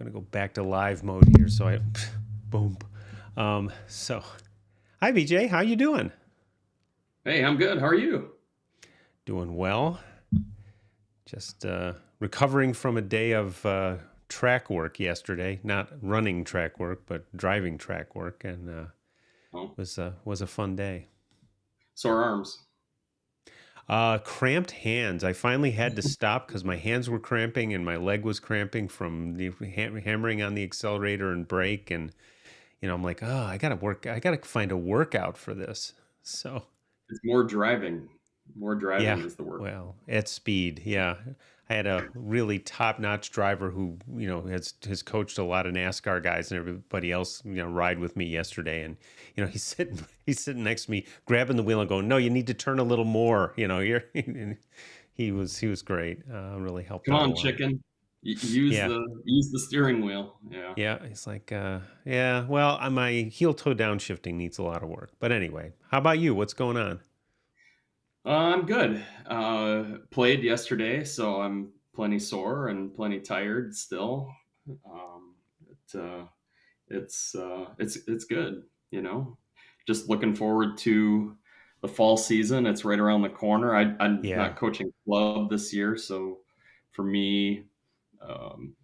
gonna go back to live mode here. So I, boom. So, hi BJ, how you doing? Hey, I'm good. How are you? Doing well. Just recovering from a day of track work yesterday. Not running track work, but driving track work, and Oh, was a fun day. sore arms. Cramped hands. I finally had to stop because my hands were cramping and my leg was cramping from the hammering on the accelerator and brake. And I'm like, oh, I gotta work. I gotta find a workout for this. So It's more driving. More yeah, driving is the word. well, at speed, yeah. I had a really top-notch driver who, has coached a lot of NASCAR guys and everybody else, ride with me yesterday. And, he's sitting next to me, grabbing the wheel and going, "No, you need to turn a little more." You're. He was great. Really helped Come out a on, lot. chicken. Use Yeah, the steering wheel. Yeah. yeah. It's like, yeah. Well, my heel-toe downshifting needs a lot of work. But anyway, how about you? What's going on? I'm good. Played yesterday, so I'm plenty sore and plenty tired still. Um, it, it's good. You know, just looking forward to the fall season. It's right around the corner. I'm Yeah. not coaching club this year, so for me,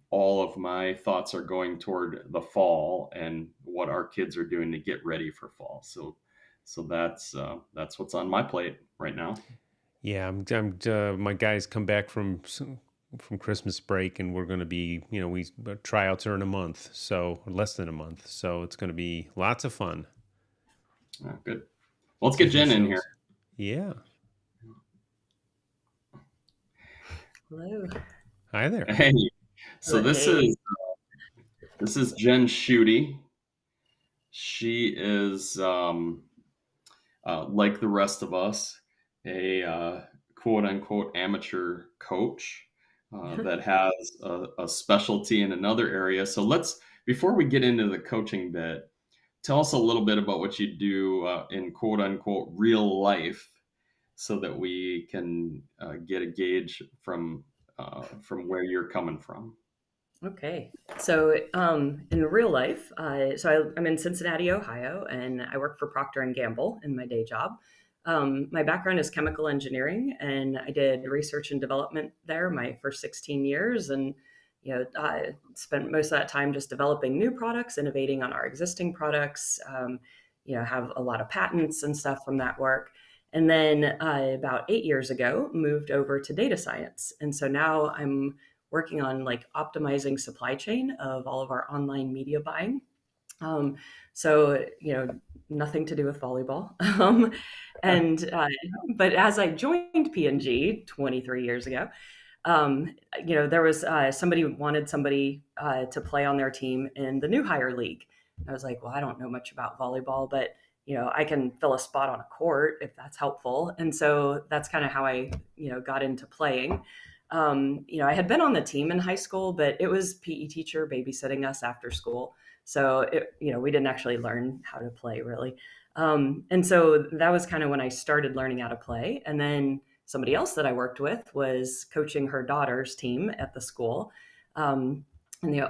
all of my thoughts are going toward the fall and what our kids are doing to get ready for fall. So that's what's on my plate right now. Yeah, my guys come back from Christmas break, and we're going to be, we tryouts are in a month, so or less than a month, so it's going to be lots of fun. Good. Well, let's get TV Jen in here. shows. Yeah. Hello. Hi there. Hey, so Hello. this Hey. is Jen Schutte. She is like the rest of us, a quote unquote amateur coach that has a specialty in another area. So before we get into the coaching bit, tell us a little bit about what you do in quote unquote real life so that we can get a gauge from where you're coming from. Okay. So, in real life, I'm in Cincinnati, Ohio, and I work for Procter and Gamble in my day job. My background is chemical engineering, and I did research and development there my first 16 years, and I spent most of that time just developing new products, innovating on our existing products. Have a lot of patents and stuff from that work. And then about 8 years ago, moved over to data science, and so now I'm working on like optimizing supply chain of all of our online media buying. Um, Nothing to do with volleyball. And But as I joined P&G 23 years ago, there was somebody who wanted somebody to play on their team in the new hire league. I was like, well, I don't know much about volleyball, but I can fill a spot on a court if that's helpful. And so that's kind of how I, got into playing. I had been on the team in high school, but it was PE teacher babysitting us after school. So we didn't actually learn how to play really. And so that was kind of when I started learning how to play. And then somebody else that I worked with was coaching her daughter's team at the school. And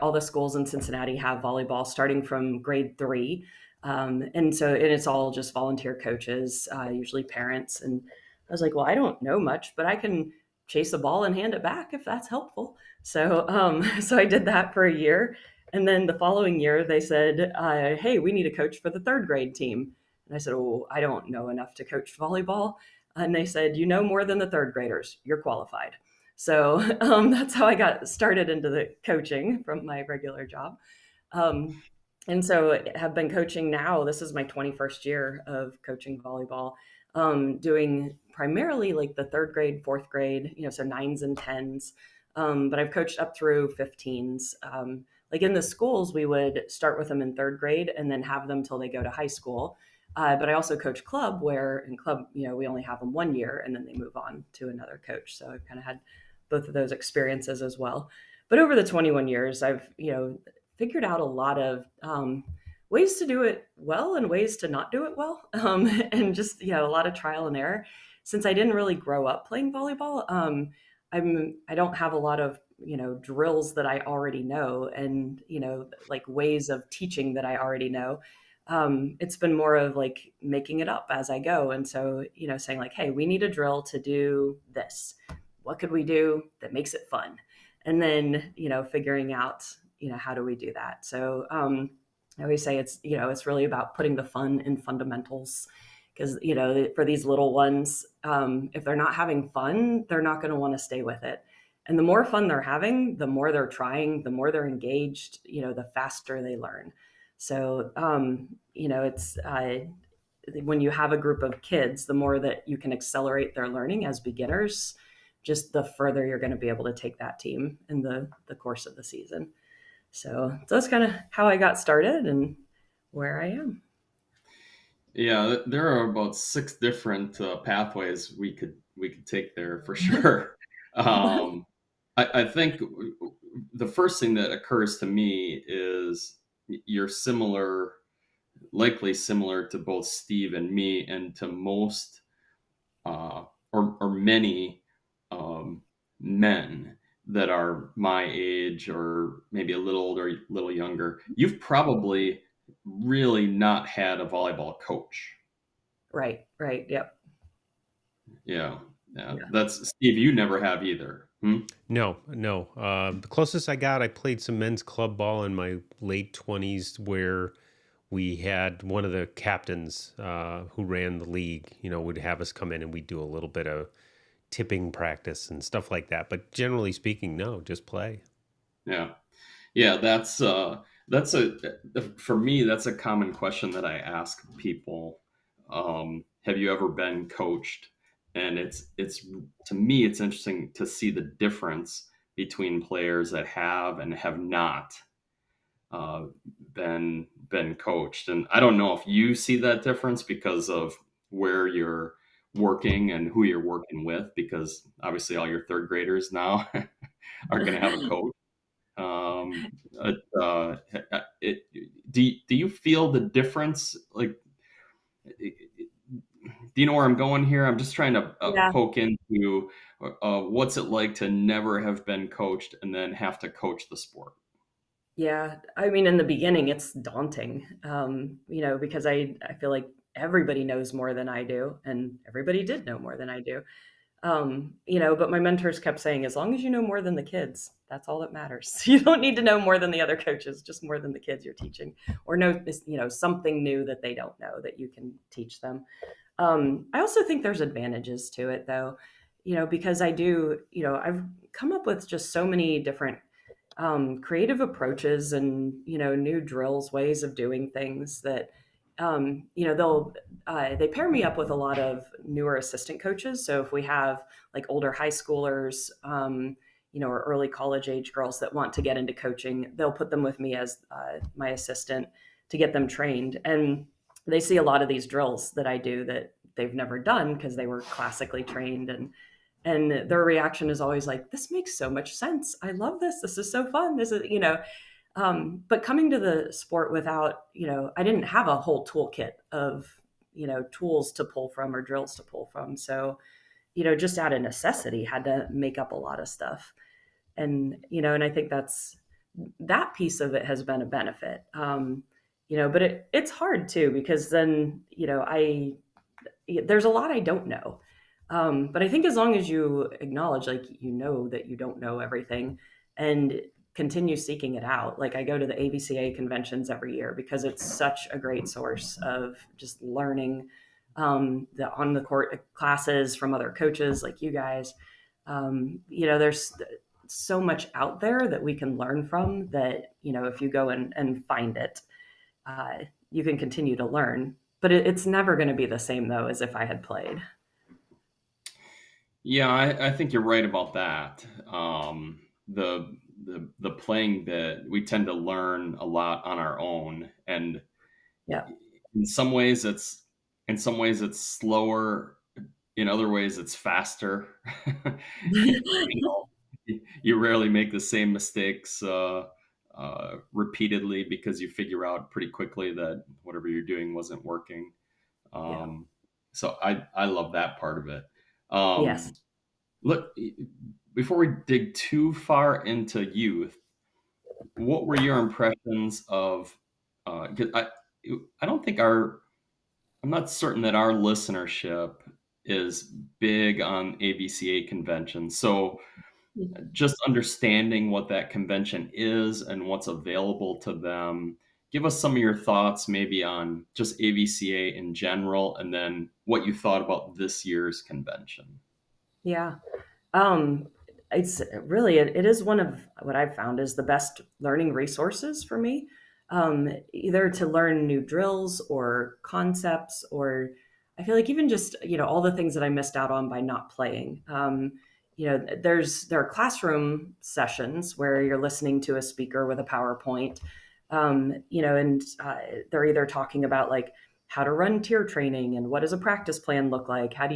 all the schools in Cincinnati have volleyball starting from grade 3. And it's all just volunteer coaches, usually parents. And I was like, well, I don't know much, but I can chase a ball and hand it back if that's helpful. So I did that for a year. And then the following year, they said, hey, we need a coach for the third grade team. And I said, oh, I don't know enough to coach volleyball. And they said, you know more than the third graders. You're qualified. So that's how I got started into the coaching from my regular job. Um, and so have been coaching now. This is my 21st year of coaching volleyball, doing primarily like the third grade, fourth grade, so nines and tens. But I've coached up through 15s. Like in the schools, we would start with them in third grade and then have them till they go to high school. But I also coach club where in club, we only have them 1 year and then they move on to another coach. So I've kind of had both of those experiences as well. But over the 21 years, I've, figured out a lot of ways to do it well and ways to not do it well. And just, a lot of trial and error. Since I didn't really grow up playing volleyball, I don't have a lot of drills that I already know, and like ways of teaching that I already know. It's been more of like making it up as I go. And so, saying like, hey, we need a drill to do this. What could we do that makes it fun? And then, figuring out, how do we do that? So I always say it's really about putting the fun in fundamentals, because, for these little ones, if they're not having fun, they're not going to want to stay with it. And the more fun they're having, the more they're trying, the more they're engaged, the faster they learn. So, it's when you have a group of kids, the more that you can accelerate their learning as beginners, just the further you're going to be able to take that team in the course of the season. So that's kind of how I got started and where I am. Yeah, there are about 6 different pathways we could take there for sure. Um, I think the first thing that occurs to me is you're similar, likely similar to both Steve and me, and to most or many um, men that are my age or maybe a little older, a little younger. You've probably really not had a volleyball coach. Right, right. Yep. Yeah. Yeah. Yeah. That's Steve, you never have either. Hmm? No, no. The closest I got, I played some men's club ball in my late 20s where we had one of the captains who ran the league, would have us come in and we'd do a little bit of tipping practice and stuff like that. But generally speaking, no, just play. Yeah. Yeah, that's a for me that's a common question that I ask people. Have you ever been coached? And it's to me it's interesting to see the difference between players that have and have not uh, been coached. And I don't know if you see that difference because of where you're working and who you're working with, because obviously all your third graders now are going to have a coach. Um, uh, it, do you feel the difference? Like, do you know where I'm going here? I'm just trying to Yeah. poke into what's it like to never have been coached and then have to coach the sport. Yeah. I mean, in the beginning, it's daunting, because I feel like everybody knows more than I do, and everybody did know more than I do. But my mentors kept saying, as long as you know more than the kids, that's all that matters. You don't need to know more than the other coaches, just more than the kids you're teaching, or know, something new that they don't know that you can teach them. I also think there's advantages to it, though, because I've come up with just so many different creative approaches and new drills, ways of doing things that they pair me up with a lot of newer assistant coaches. So if we have like older high schoolers, or early college age girls that want to get into coaching, they'll put them with me as my assistant to get them trained. And they see a lot of these drills that I do that they've never done because they were classically trained, and their reaction is always like, this makes so much sense, I love this is so fun, this is but coming to the sport without, I didn't have a whole toolkit of tools to pull from or drills to pull from. So just out of necessity had to make up a lot of stuff. And and I think that piece of it has been a benefit. But it's hard too, because then I there's a lot I don't know. But I think as long as you acknowledge, like, that you don't know everything, and continue seeking it out. Like, I go to the AVCA conventions every year because it's such a great source of just learning, the on the court classes from other coaches like you guys. There's so much out there that we can learn from, that, if you go and find it, you can continue to learn. But it's never going to be the same, though, as if I had played. Yeah, I think you're right about that. The playing bit, we tend to learn a lot on our own, and Yeah. in some ways it's slower. In other ways, it's faster. You know, you rarely make the same mistakes repeatedly because you figure out pretty quickly that whatever you're doing wasn't working. Yeah. So I love that part of it. Yes. Um, Look, before we dig too far into youth, what were your impressions of? 'Cause I don't think I'm not certain that our listenership is big on ABCA conventions. So just understanding what that convention is and what's available to them. Give us some of your thoughts maybe on just ABCA in general, and then what you thought about this year's convention. Yeah. Um, it's really, it is one of what I've found is the best learning resources for me, either to learn new drills or concepts, or I feel like even just, all the things that I missed out on by not playing. There are classroom sessions where you're listening to a speaker with a PowerPoint, and they're either talking about like how to run tier training and what does a practice plan look like? How do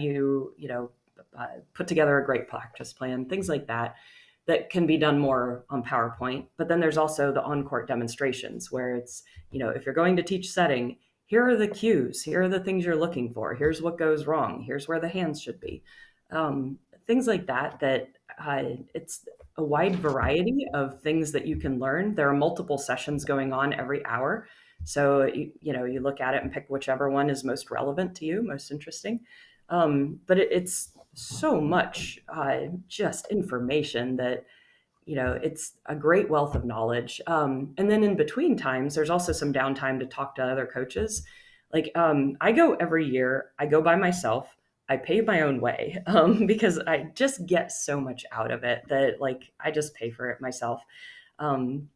put together a great practice plan, things like that, that can be done more on PowerPoint. But then there's also the on-court demonstrations where it's, if you're going to teach setting, here are the cues, here are the things you're looking for, here's what goes wrong, here's where the hands should be. Things like that, it's a wide variety of things that you can learn. There are multiple sessions going on every hour. So, you look at it and pick whichever one is most relevant to you, most interesting. But it's so much just information that it's a great wealth of knowledge. And then in between times, there's also some downtime to talk to other coaches. Like I go every year. I go by myself. I pay my own way because I just get so much out of it that like I just pay for it myself. Um,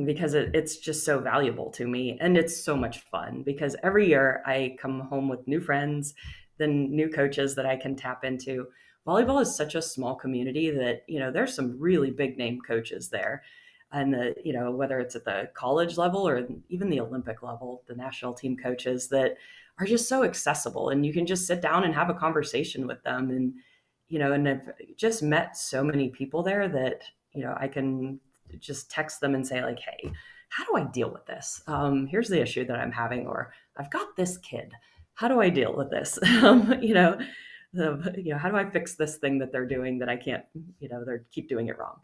because it's just so valuable to me, and it's so much fun because every year I come home with new friends, then new coaches that I can tap into. Volleyball is such a small community that there's some really big name coaches there, and whether it's at the college level or even the Olympic level, the national team coaches that are just so accessible, and you can just sit down and have a conversation with them. And and I've just met so many people there that I can just text them and say like, hey, how do I deal with this? Here's the issue that I'm having, or I've got this kid, how do I deal with this? How do I fix this thing that they're doing that I can't, they keep doing it wrong.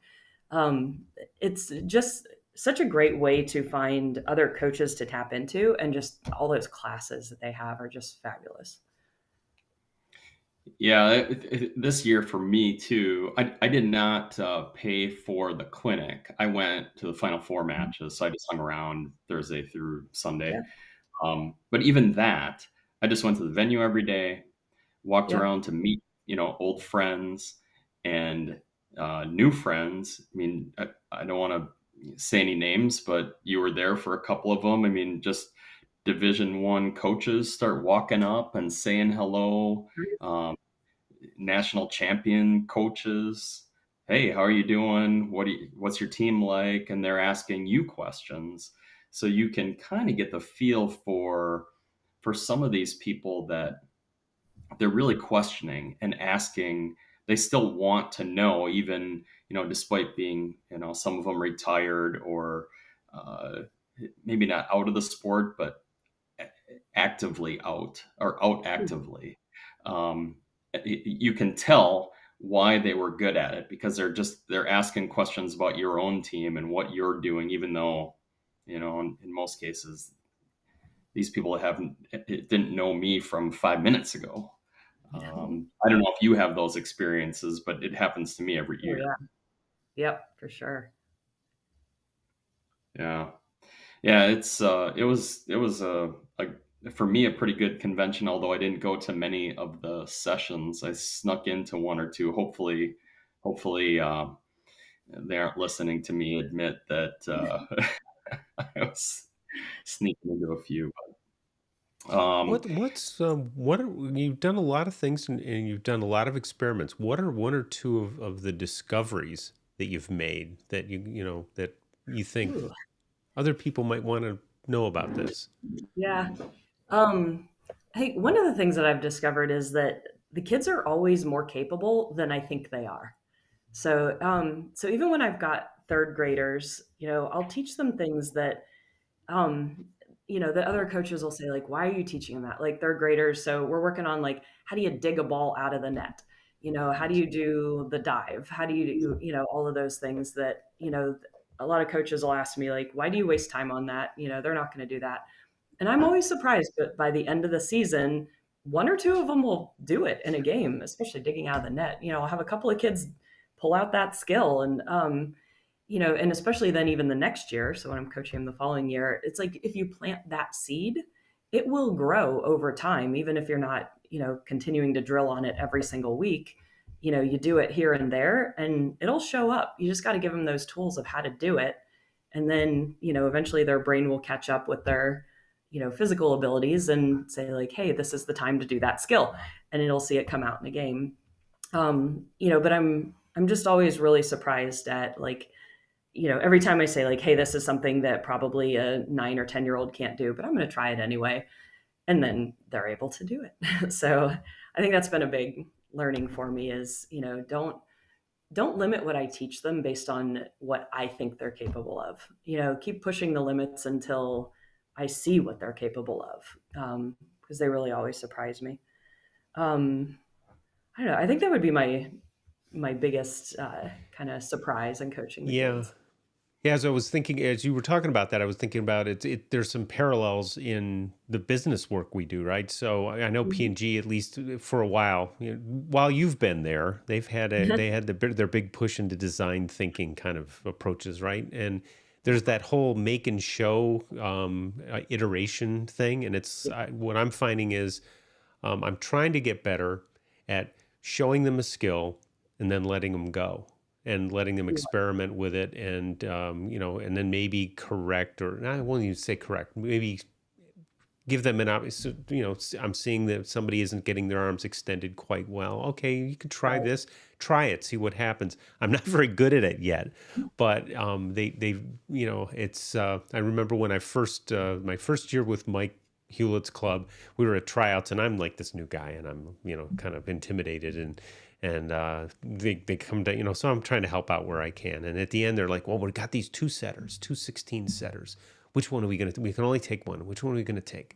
It's just such a great way to find other coaches to tap into, and just all those classes that they have are just fabulous. Yeah, this year for me too, I did not pay for the clinic. I went to the Final Four matches, so I just hung around Thursday through Sunday. Yeah. But even that, I just went to the venue every day, walked Yep. around to meet, old friends and new friends. I mean, I don't want to say any names, but you were there for a couple of them. I mean, just Division I coaches start walking up and saying hello. Um, National champion coaches, hey, how are you doing? What's your team like? And they're asking you questions, so you can kind of get the feel for some of these people that they're really questioning and asking. They still want to know, even despite being some of them retired or uh, maybe not out of the sport, but actively out or out actively. Um, you can tell why they were good at it because they're asking questions about your own team and what you're doing, even though in most cases these people haven't it didn't know me from 5 minutes ago. Oh I don't know if you have those experiences, but it happens to me every year. yeah. Yep, for sure. Yeah. Yeah, it was for me a pretty good convention, although I didn't go to many of the sessions. I snuck into one or two. Hopefully, they aren't listening to me admit that I was sneaking into a few. What are you've done a lot of things and you've done a lot of experiments. What are one or two of the discoveries that you've made that that you think Ooh, other people might want to know about this? yeah. Um, I think one of the things that I've discovered is that the kids are always more capable than I think they are. So even when I've got third graders, I'll teach them things that um, the other coaches will say like, "Why are you teaching them that?" Like third graders. So we're working on like, how do you dig a ball out of the net? How do you do the dive? How do you do, all of those things that, a lot of coaches will ask me, like, why do you waste time on that? They're not going to do that. And I'm always surprised, but by the end of the season, one or two of them will do it in a game, especially digging out of the net. I'll have a couple of kids pull out that skill, and and especially then even the next year. So when I'm coaching them the following year, it's like if you plant that seed, it will grow over time, even if you're not, continuing to drill on it every single week. You do it here and there, and it'll show up. You just got to give them those tools of how to do it, and then eventually their brain will catch up with their physical abilities and say, like, hey, this is the time to do that skill, and it'll see it come out in a game. But I'm just always really surprised at, like, every time I say, like, hey, this is something that probably a 9 or 10-year-old can't do, but I'm going to try it anyway, and then they're able to do it. So I think that's been a big learning for me is, don't limit what I teach them based on what I think they're capable of. Keep pushing the limits until I see what they're capable of, because they really always surprise me. Um, I don't know. I think that would be my biggest kind of surprise in coaching the Yeah. kids. Yeah, as I was thinking, as you were talking about that, I was thinking about it. There's some parallels in the business work we do, right? So I know Mhm. P&G, at least for a while, while you've been there, they had their big push into design thinking kind of approaches, right? And there's that whole make and show iteration thing, and what I'm finding is I'm trying to get better at showing them a skill and then letting them go and letting them Yeah. experiment with it, and and then maybe correct, or I won't even say correct, maybe give them an option. I'm seeing that somebody isn't getting their arms extended quite well. Okay, you could try Right. this, try it, see what happens. I'm not very good at it yet, but they it's I remember when I first my first year with Mike Hewlett's club, we were at tryouts, and I'm like this new guy, and I'm kind of intimidated, and they come down, so I'm trying to help out where I can. And at the end, they're like, well, we've got these two setters, two 16 setters. Which one are we going to, we can only take one. Which one are we going to take?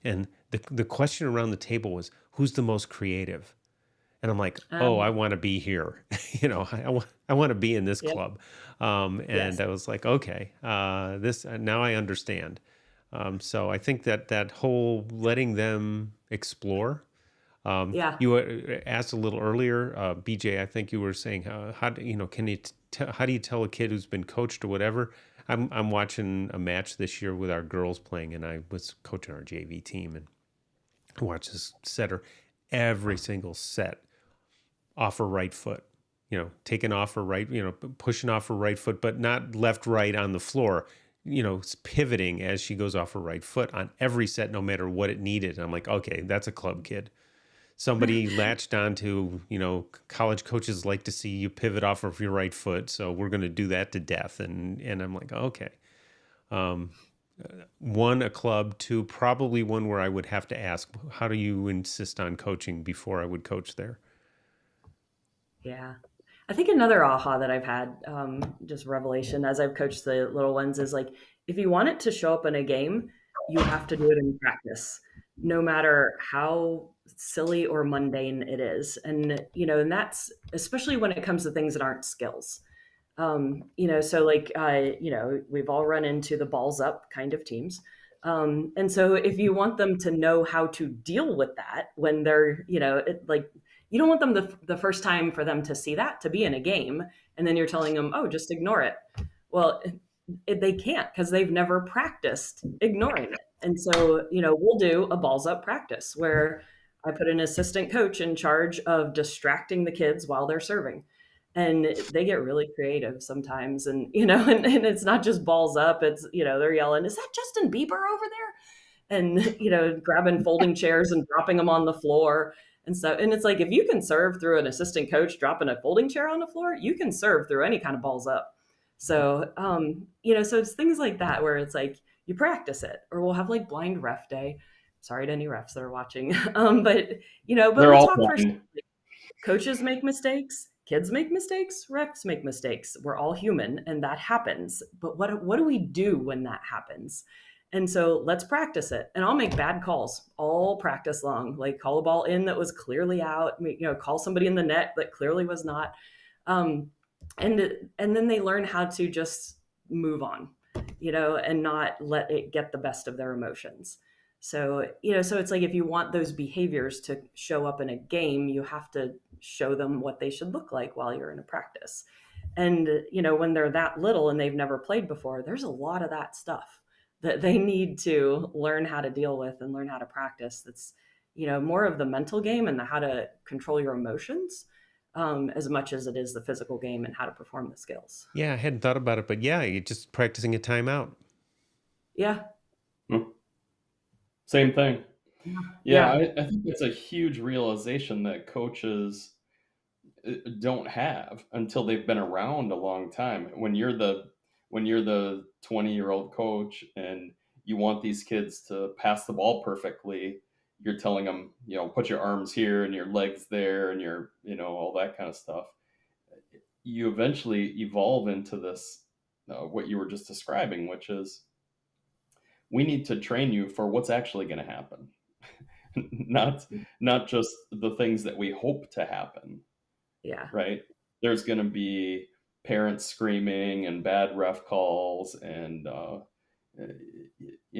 And the question around the table was, who's the most creative? And I'm like, oh, I Um, want to be here. I want to be in this yep. club. And Yes. I was like, okay, now I understand. So I think that whole letting them explore. Yeah. You asked a little earlier, BJ. I think you were saying, how do can you how do you tell a kid who's been coached or whatever? I'm watching a match this year with our girls playing, and I was coaching our JV team, and I watched this setter every single set off her right foot. Taking off her right, pushing off her right foot, but not left right on the floor. Pivoting as she goes off her right foot on every set, no matter what it needed. And I'm like, okay, that's a club kid. Somebody latched onto, college coaches like to see you pivot off of your right foot, so we're going to do that to death. And I'm like, okay. Um, One, a club. Two, probably one where I would have to ask, how do you insist on coaching before I would coach there? Yeah. I think another aha that I've had, just revelation as I've coached the little ones, is like, if you want it to show up in a game, you have to do it in practice, no matter how silly or mundane it is. And that's especially when it comes to things that aren't skills. So like, we've all run into the balls up kind of teams. And so if you want them to know how to deal with that when they're, like, you don't want them the first time for them to see that, to be in a game, and then you're telling them, oh, just ignore it. Well, they can't, because they've never practiced ignoring it. And so, we'll do a balls up practice where I put an assistant coach in charge of distracting the kids while they're serving. And they get really creative sometimes. And, and it's not just balls up, it's, they're yelling, is that Justin Bieber over there? And, grabbing folding chairs and dropping them on the floor. And so, and it's like, if you can serve through an assistant coach dropping a folding chair on the floor, you can serve through any kind of balls up. So, so it's things like that where it's like you practice it, or we'll have like blind ref day. Sorry to any refs that are watching. But They're we all talk for blind. coaches make mistakes, kids make mistakes, refs make mistakes. We're all human, and that happens. But what do we do when that happens? And so let's practice it. And I'll make bad calls all practice long, like call a ball in that was clearly out, call somebody in the net that clearly was not. Um, and then they learn how to just move on, and not let it get the best of their emotions. So, so it's like if you want those behaviors to show up in a game, you have to show them what they should look like while you're in a practice. And, when they're that little and they've never played before, there's a lot of that stuff that they need to learn how to deal with and learn how to practice. That's, more of the mental game and the how to control your emotions, as much as it is the physical game and how to perform the skills. Yeah, I hadn't thought about it, but yeah, you're just practicing a timeout. Yeah. Same thing. Yeah, Yeah. I think it's a huge realization that coaches don't have until they've been around a long time. When you're the 20-year-old coach and you want these kids to pass the ball perfectly, you're telling them, put your arms here and your legs there and your, all that kind of stuff. You eventually evolve into this, what you were just describing, which is we need to train you for what's actually going to happen, not not just the things that we hope to happen. Yeah. Right? There's going to be parents screaming and bad ref calls. And,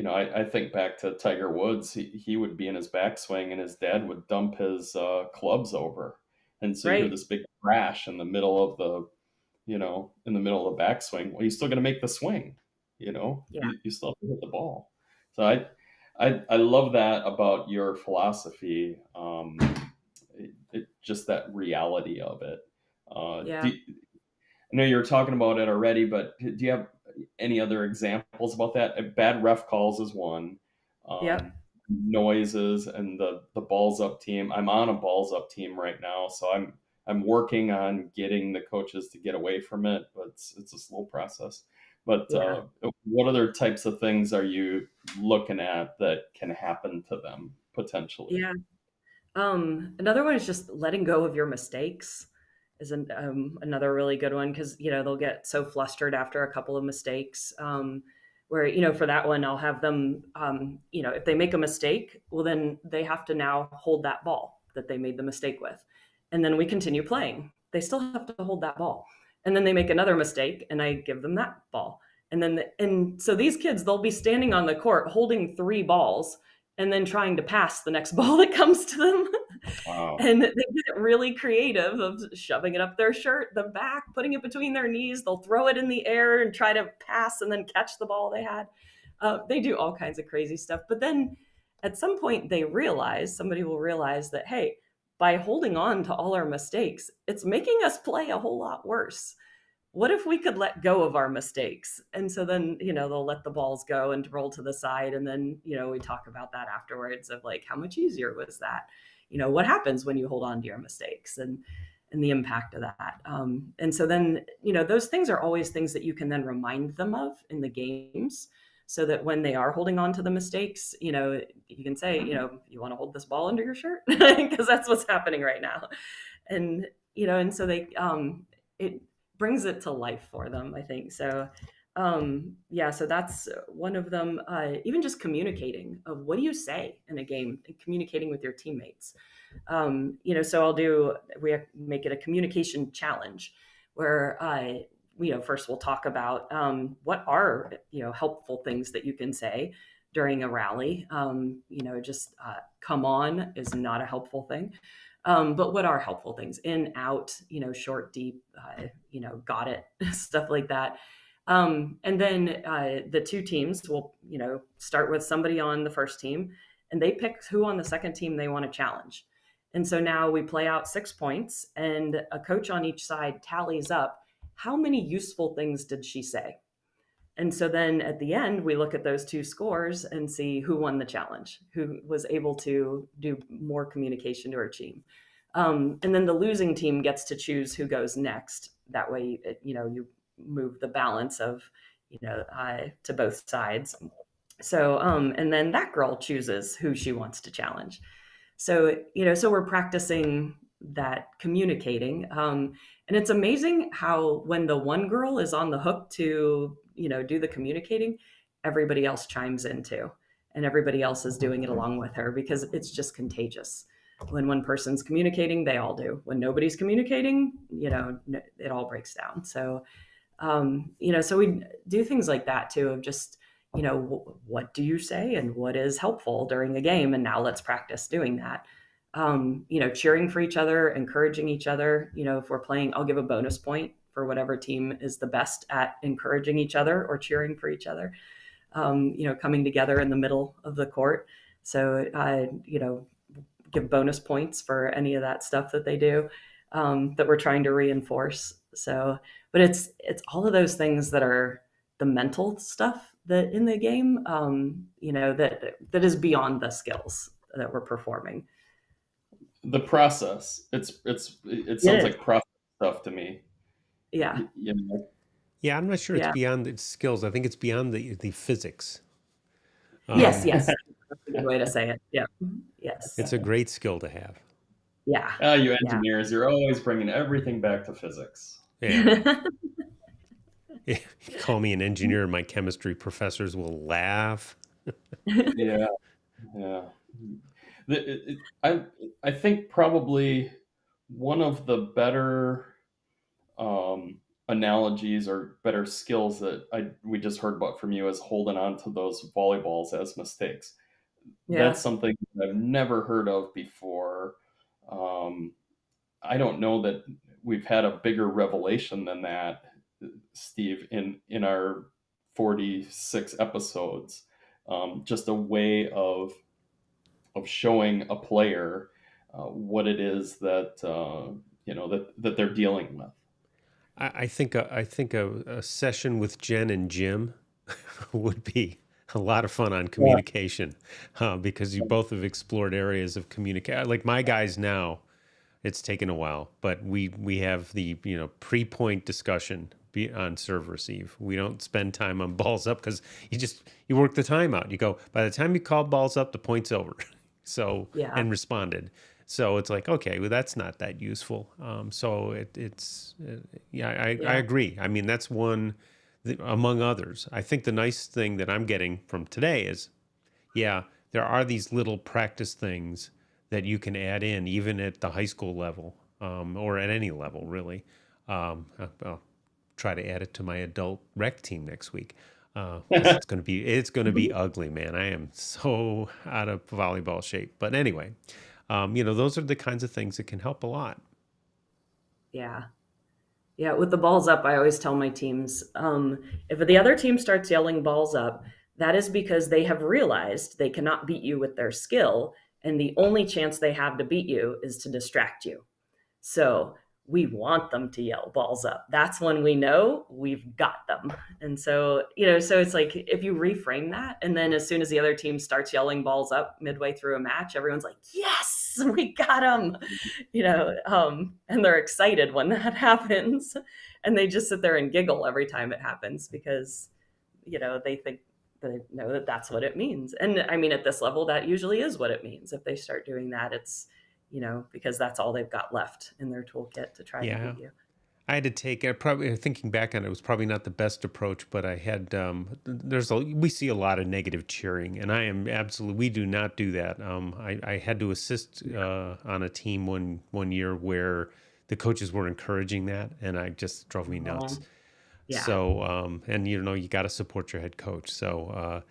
I think back to Tiger Woods. He would be in his backswing and his dad would dump his clubs over. And so you hear Right. this big crash in the middle of in the middle of the backswing. Well, you're still going to make the swing, Yeah. you still have to hit the ball. So I love that about your philosophy. Just that reality of it. Yeah. I know you were talking about it already, but do you have any other examples about that? Bad ref calls is one. Yep. Noises and the balls up team. I'm on a balls up team right now, so I'm working on getting the coaches to get away from it, but it's a slow process. But Yeah. what other types of things are you looking at that can happen to them potentially? Yeah. Another one is just letting go of your mistakes is another really good one because they'll get so flustered after a couple of mistakes. Where for that one, I'll have them, if they make a mistake, well then they have to now hold that ball that they made the mistake with, and then we continue playing. They still have to hold that ball, and then they make another mistake, and I give them that ball, and then and so these kids they'll be standing on the court holding three balls and then trying to pass the next ball that comes to them. Wow. And they get really creative of shoving it up their shirt, the back, putting it between their knees. They'll throw it in the air and try to pass and then catch the ball they had. They do all kinds of crazy stuff. But then at some point, somebody will realize that, hey, by holding on to all our mistakes, it's making us play a whole lot worse. What if we could let go of our mistakes? And so then, they'll let the balls go and roll to the side. And then, we talk about that afterwards of like, how much easier was that? What happens when you hold on to your mistakes and the impact of that. And so then, those things are always things that you can then remind them of in the games so that when they are holding on to the mistakes, you can say, you want to hold this ball under your shirt because that's what's happening right now. And, and so it brings it to life for them, I think. So, yeah, so that's one of them. Even just communicating of what do you say in a game, communicating with your teammates. So we make it a communication challenge where, first we'll talk about what are, helpful things that you can say during a rally. Just come on is not a helpful thing. But what are helpful things? In, out, short, deep, got it, stuff like that. And then the two teams will, start with somebody on the first team and they pick who on the second team they want to challenge. And so now we play out 6 points and a coach on each side tallies up how many useful things did she say? And so then at the end, we look at those two scores and see who won the challenge, who was able to do more communication to her team. And then the losing team gets to choose who goes next. That way, you move the balance of, to both sides. So, and then that girl chooses who she wants to challenge. So, so we're practicing that communicating. And it's amazing how when the one girl is on the hook to, do the communicating, everybody else chimes in too, and everybody else is doing it along with her, because it's just contagious. When one person's communicating, they all do. When nobody's communicating, it all breaks down. So so we do things like that too, of just, what do you say and what is helpful during a game? And now let's practice doing that. Cheering for each other, encouraging each other. If we're playing, I'll give a bonus point for whatever team is the best at encouraging each other or cheering for each other. Coming together in the middle of the court. So, give bonus points for any of that stuff that they do, that we're trying to reinforce. So, but it's all of those things that are the mental stuff that in the game, that is beyond the skills that we're performing. The process, it sounds like process stuff to me. Yeah. Yeah, I'm not sure it's beyond the skills. I think it's beyond the physics. Yes. That's a good way to say it. Yeah. Yes. It's a great skill to have. Yeah. You engineers, you're always bringing everything back to physics. Yeah. You call me an engineer, my chemistry professors will laugh. Yeah. I think probably one of the better analogies or better skills that we just heard about from you is holding on to those volleyballs as mistakes. Yeah. That's something I've never heard of before. I don't know that we've had a bigger revelation than that, Steve, in our 46 episodes. Just a way of showing a player what it is that that they're dealing with. I think a session with Jen and Jim would be a lot of fun on communication, because you both have explored areas of communication. Like my guys now, it's taken a while, but we have the pre-point discussion on serve receive. We don't spend time on balls up because you work the time out. You go, by the time you call balls up, the point's over. So and responded. So it's like, okay, well, that's not that useful. So I agree. I mean, that's one among others. I think the nice thing that I'm getting from today is, there are these little practice things that you can add in, even at the high school level, or at any level, really. I'll try to add it to my adult rec team next week. 'Cause it's going to be ugly, man. I am so out of volleyball shape. But anyway, those are the kinds of things that can help a lot. Yeah. With the balls up, I always tell my teams, if the other team starts yelling balls up, that is because they have realized they cannot beat you with their skill, and the only chance they have to beat you is to distract you. So we want them to yell balls up. That's when we know we've got them. And so, so it's like, if you reframe that, and then as soon as the other team starts yelling balls up midway through a match, everyone's like, yes, we got them, and they're excited when that happens. And they just sit there and giggle every time it happens because, they think they know that that's what it means. And I mean, at this level, that usually is what it means. If they start doing that, it's, because that's all they've got left in their toolkit to try to beat you. I had to take probably thinking back on it, it was probably not the best approach, but I had we see a lot of negative cheering, and we do not do that. I had to assist on a team one year where the coaches were encouraging that, and I just drove me nuts. So and you got to support your head coach. So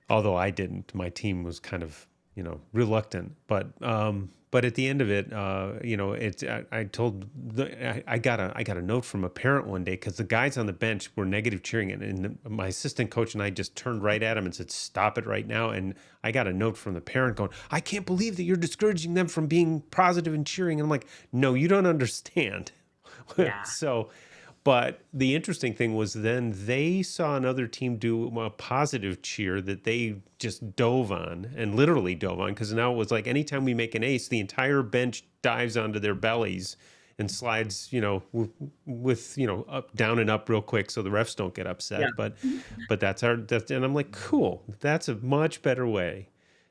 although I didn't, my team was kind of reluctant, but at the end of it, I got a note from a parent one day because the guys on the bench were negative cheering, and my assistant coach and I just turned right at him and said, "Stop it right now!" And I got a note from the parent going, "I can't believe that you're discouraging them from being positive and cheering." And I'm like, "No, you don't understand." But the interesting thing was then they saw another team do a positive cheer that they just dove on, and literally dove on, because now it was like anytime we make an ace, the entire bench dives onto their bellies and slides, with up, down and up real quick so the refs don't get upset. But and I'm like, cool, that's a much better way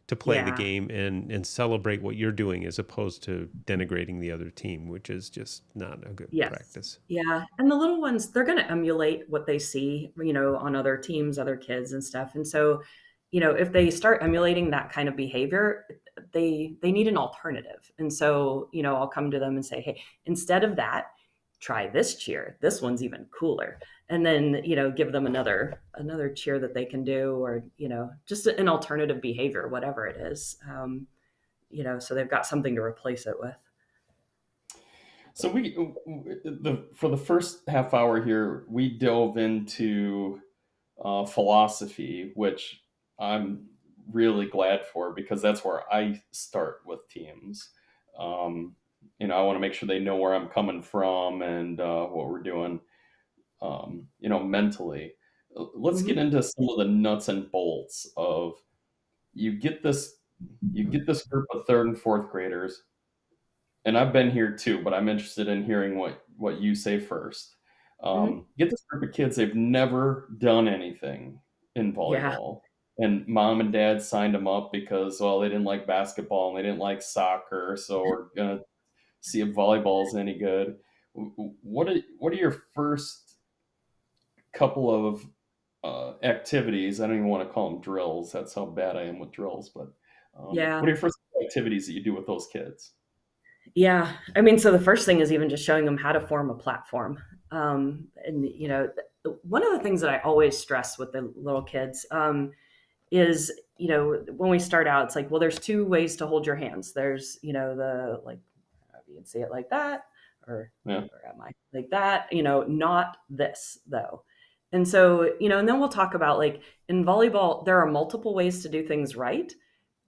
to play the Yeah. game and celebrate what you're doing as opposed to denigrating the other team, which is just not a good Yes. practice. Yeah. And the little ones, they're going to emulate what they see, on other teams, other kids and stuff. And so, if they start emulating that kind of behavior, they need an alternative. And so, I'll come to them and say, "Hey, instead of that, try this cheer. This one's even cooler." And then, give them another cheer that they can do, or, just an alternative behavior, whatever it is. So they've got something to replace it with. So for the first half hour here, we dove into philosophy, which I'm really glad for because that's where I start with teams. Um, I want to make sure they know where I'm coming from and what we're doing, mentally. Let's get Hmm. into some of the nuts and bolts of you get this you get this group of third and fourth graders, and I've been here too, but I'm interested in hearing what you say first. Hmm. Get this group of kids, they've never done anything in Yeah. volleyball. And mom and dad signed them up because, well, they didn't like basketball and they didn't like soccer. So we're going to see if volleyball is any good. What are your first couple of activities? I don't even want to call them drills. That's how bad I am with drills. But Yeah. what are your first activities that you do with those kids? Yeah. I mean, so the first thing is even just showing them how to form a platform. And, one of the things that I always stress with the little kids is, when we start out, it's like, well, there's two ways to hold your hands. There's, the like, you can see it like that, or Yeah. where am I? Like that, not this though. And so, and then we'll talk about like in volleyball, there are multiple ways to do things right,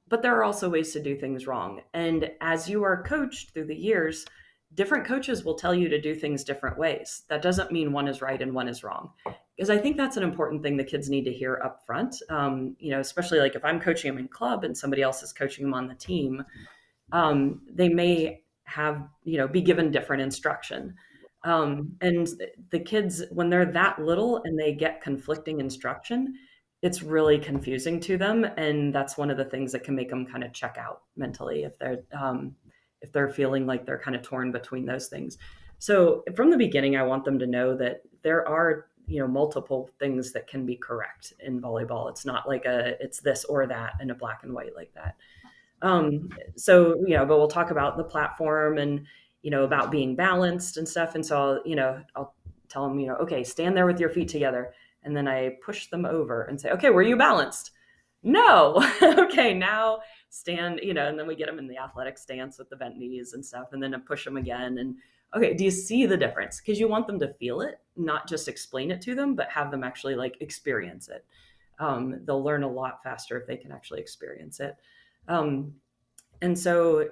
but there are also ways to do things wrong. And as you are coached through the years, different coaches will tell you to do things different ways. That doesn't mean one is right and one is wrong. Because I think that's an important thing the kids need to hear up front. Especially like if I'm coaching them in club and somebody else is coaching them on the team, they may have, be given different instruction. And the kids, when they're that little and they get conflicting instruction, it's really confusing to them. And that's one of the things that can make them kind of check out mentally if they're feeling like they're kind of torn between those things. So from the beginning, I want them to know that there are, multiple things that can be correct in volleyball. It's not like it's this or that in a black and white like that. But we'll talk about the platform and, about being balanced and stuff. And so, I'll tell them, okay, stand there with your feet together. And then I push them over and say, okay, were you balanced? No. Okay, now stand, and then we get them in the athletic stance with the bent knees and stuff. And then I push them again. And okay, do you see the difference? Because you want them to feel it, not just explain it to them, but have them actually like experience it. They'll learn a lot faster if they can actually experience it. Um, and so,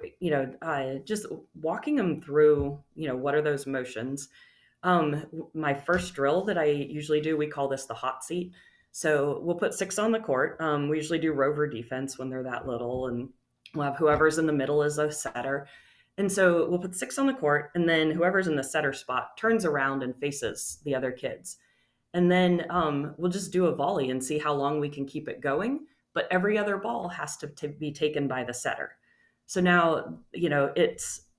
just walking them through, what are those motions? My first drill that I usually do, we call this the hot seat. So we'll put 6 on the court. We usually do rover defense when they're that little, and we'll have whoever's in the middle as a setter. And so we'll put 6 on the court, and then whoever's in the setter spot turns around and faces the other kids. And then we'll just do a volley and see how long we can keep it going. But every other ball has to be taken by the setter. So now,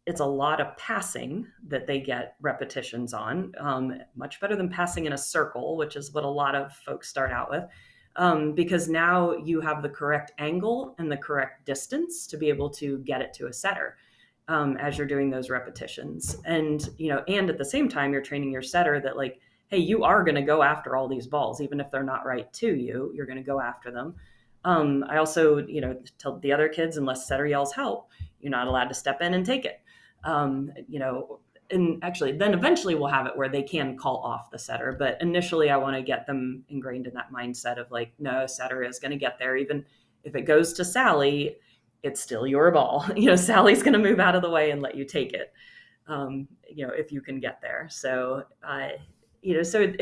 it's a lot of passing that they get repetitions on, much better than passing in a circle, which is what a lot of folks start out with, because now you have the correct angle and the correct distance to be able to get it to a setter as you're doing those repetitions. And, and at the same time, you're training your setter that like, hey, you are going to go after all these balls, even if they're not right to you, you're going to go after them. I also, tell the other kids, unless setter yells help, you're not allowed to step in and take it. And actually then eventually we'll have it where they can call off the setter. But initially I want to get them ingrained in that mindset of like, no, setter is going to get there. Even if it goes to Sally, it's still your ball. Sally's going to move out of the way and let you take it. If you can get there. So, so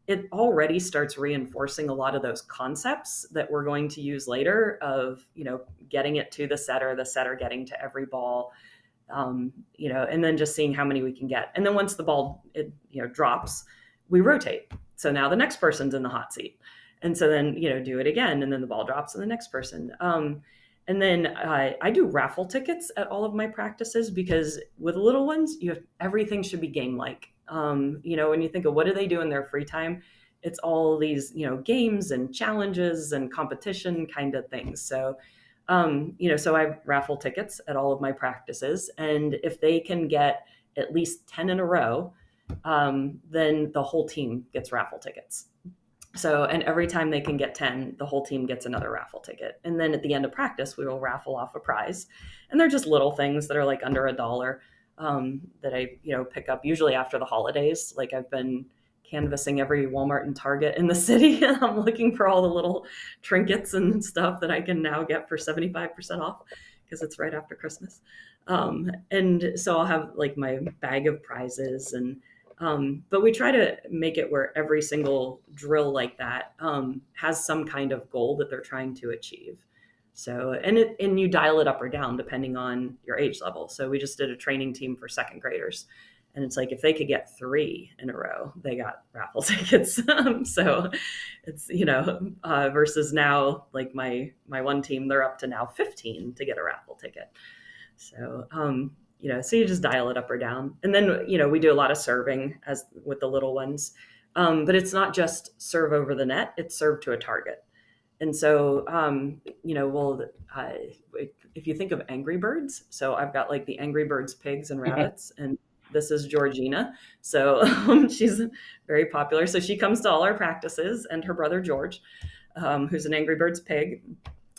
it already starts reinforcing a lot of those concepts that we're going to use later of, getting it to the setter getting to every ball, and then just seeing how many we can get. And then once the ball, drops, we rotate. So now the next person's in the hot seat. And so then, do it again. And then the ball drops and the next person. And then I do raffle tickets at all of my practices because with little ones, everything should be game like. When you think of what do they do in their free time, it's all these games and challenges and competition kind of things. So so I raffle tickets at all of my practices, and if they can get at least 10 in a row, then the whole team gets raffle tickets. So, and every time they can get 10, the whole team gets another raffle ticket. And then at the end of practice, we will raffle off a prize. And they're just little things that are like under $1 that I, pick up usually after the holidays. Like I've been canvassing every Walmart and Target in the city. And I'm looking for all the little trinkets and stuff that I can now get for 75% off because it's right after Christmas. And so I'll have like my bag of prizes but we try to make it where every single drill like that has some kind of goal that they're trying to achieve. So, and you dial it up or down depending on your age level. So we just did a training team for second graders, and it's like if they could get 3 in a row, they got raffle tickets. So it's versus now like my one team, they're up to now 15 to get a raffle ticket. So so you just dial it up or down. And then, we do a lot of serving as with the little ones. But it's not just serve over the net, it's serve to a target. And so, if you think of Angry Birds, so I've got like the Angry Birds pigs and rabbits, and this is Georgina. So she's very popular. So she comes to all our practices, and her brother George, who's an Angry Birds pig.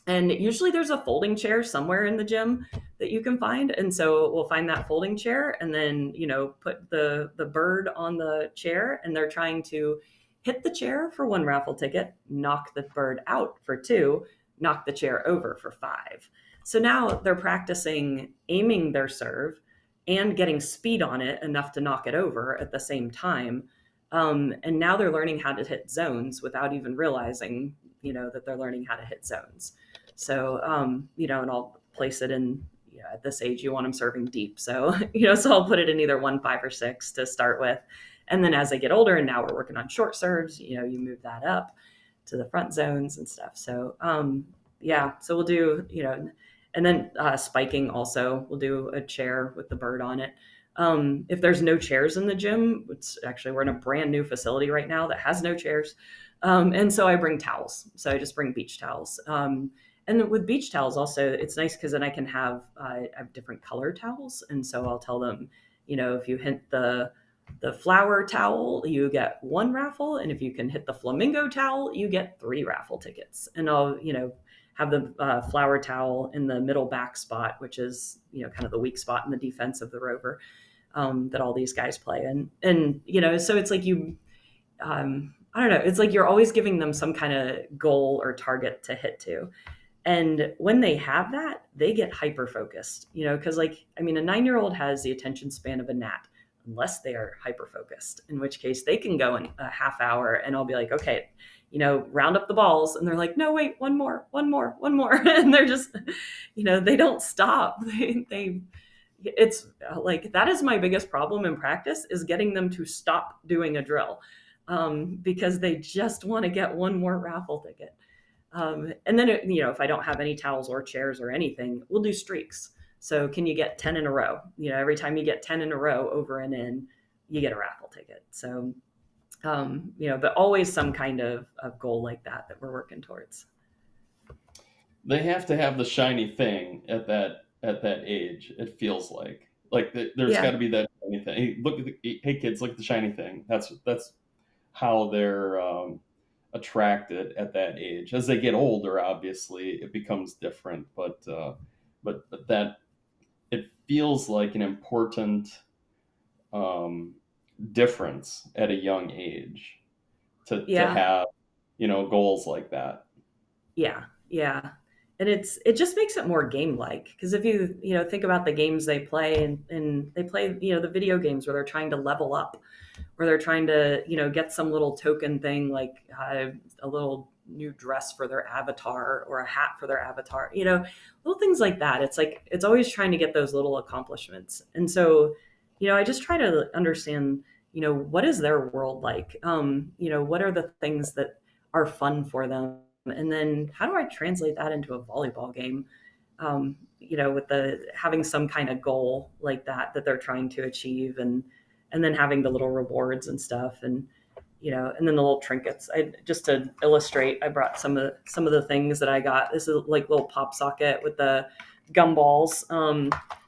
And usually there's a folding chair somewhere in the gym that you can find. And so we'll find that folding chair and then, put the bird on the chair, and they're trying to hit the chair for 1 raffle ticket, knock the bird out for 2, knock the chair over for 5. So now they're practicing aiming their serve and getting speed on it enough to knock it over at the same time. And now they're learning how to hit zones without even realizing, that they're learning how to hit zones. So, and I'll place it in, at this age, you want them serving deep. So, so I'll put it in either 1, 5, or 6 to start with. And then as they get older, and now we're working on short serves, you move that up to the front zones and stuff. So, so we'll do, and then spiking also, we'll do a chair with the bird on it. If there's no chairs in the gym, we're in a brand new facility right now that has no chairs. And so I bring towels. So I just bring beach towels. And with beach towels also, it's nice because then I can have different color towels. And so I'll tell them, if you hit the flower towel, you get 1 raffle. And if you can hit the flamingo towel, you get 3 raffle tickets. And I'll, have the flower towel in the middle back spot, which is, kind of the weak spot in the defense of the Rover that all these guys play. And so it's like I don't know, it's like you're always giving them some kind of goal or target to hit to. And when they have that, they get hyper focused, because a 9-year-old has the attention span of a gnat, unless they are hyper focused, in which case they can go in a half hour and I'll be like, okay, round up the balls. And they're like, no, wait, one more. And they're just, they don't stop. It's like, that is my biggest problem in practice, is getting them to stop doing a drill. Because they just want to get 1 more raffle ticket. And then, if I don't have any towels or chairs or anything, we'll do streaks. So can you get 10 in a row? Every time you get 10 in a row over and in, you get a raffle ticket. So, but always some kind of goal like that we're working towards. They have to have the shiny thing at that age. It feels like there's got to be that shiny thing. Hey, look at hey kids, look at the shiny thing. That's how they're attracted at that age. As they get older, obviously, it becomes different. But that it feels like an important difference at a young age to have goals like that. Yeah. And it just makes it more game-like, because if you think about the games they play, and they play the video games where they're trying to level up, where they're trying to get some little token thing, like a little new dress for their avatar or a hat for their avatar, little things like that. It's like it's always trying to get those little accomplishments. And so I just try to understand what is their world like, what are the things that are fun for them. And then how do I translate that into a volleyball game? with the having some kind of goal like that they're trying to achieve, and then having the little rewards and stuff, and then the little trinkets. I just to illustrate, I brought some of the things that I got. This is like little pop socket with the gumballs.